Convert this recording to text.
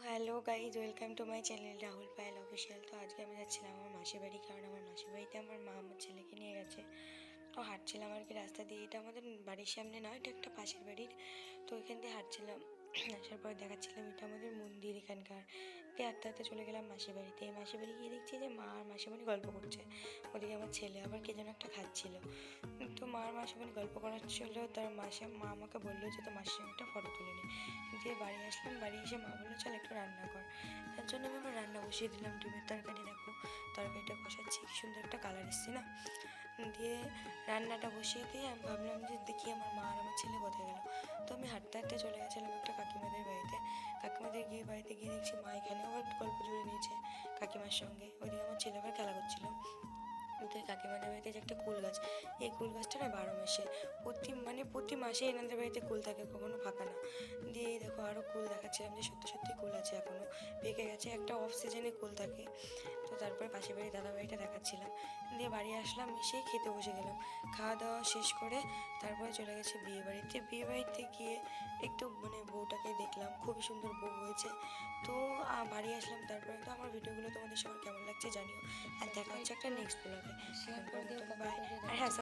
Hello guys, welcome to my channel Rahul Payel official. তো আজকে আমি যাচ্ছিলাম আমার মাসির বাড়ি, কারণ আমার মাসির বাড়িতে আমার মা আমার ছেলেকে নিয়ে গেছে। তো হাঁটছিলাম আর কি রাস্তা দিয়ে। এটা আমাদের বাড়ির সামনে নয়, এটা একটা পাশের বাড়ির। তো ওইখান দিয়ে হাঁটছিলাম, আসার পর দেখাচ্ছিলাম এটা আমাদের মন্দির এখানকার। দিয়ে হাঁটতে হাঁটতে চলে গেলাম মাসির বাড়িতে। এই মাসির বাড়ি গিয়ে দেখছি যে মা আর মাসিমণি গল্প করছে, ওদিকে আমার ছেলে আবার কে যেন একটা খাচ্ছিল। তো মা আর মাসিমণি গল্প করাচ্ছিল, তার মা আমাকে বললো যে তো মাসির সঙ্গে একটা ফটো তুলে নিই। দিয়ে বাড়ি আসলাম, বাড়ি এসে মা বললো চল একটু রান্না কর। তার জন্য আমি আবার রান্না বসিয়ে দিলাম। ডিমের তরকারি, দেখো তরকারিটা কষাচ্ছি, কি সুন্দর একটা কালার এসছে না। দিয়ে রান্নাটা বসিয়ে দিয়ে আমি ভাবলাম যে দেখি আমার মা আর আমার ছেলে কোথায় গেল। তো আমি হাঁটতে হাঁটতে চলে গেছিলাম একটা কাকিমাদের বাড়িতে। কাকিমাদের বাড়িতে গিয়ে দেখছি মা এখানে আবার গল্প জুড়ে নিয়েছে কাকিমার সঙ্গে। ওইদিকে আমার ছেলে আবার খেলা করছিল। ওদের কাকিমাদের বাড়িতে যে একটা কুল গাছ, এই কুল গাছটা না 12 মাসে প্রতি মাসে এনাদের বাড়িতে কুল থাকে, কখনো ফাঁকা না। দিয়ে দেখো আরও কুল দেখাচ্ছিলাম যে সত্যি সত্যি কুল আছে, এখনও পেকে গেছে, একটা অফ সিজনে কুল থাকে। তো তারপরে পাশের বাড়ি দাদা বাড়িটা দেখাচ্ছিলাম। দিয়ে বাড়ি আসলাম, এসেই খেতে বসে গেলাম। খাওয়া দাওয়া শেষ করে তারপরে চলে গেছে বিয়ে বাড়িতে গিয়ে একটু বউটাকে দেখলাম, খুবই সুন্দর বউ হয়েছে। তো বাড়ি আসলাম। তারপরে তো আমার ভিডিওগুলো তোমাদের সবার কেমন লাগছে জানিও, আর দেখা হচ্ছে একটা নেক্সট ব্লগে। বাই। আর হ্যাঁ,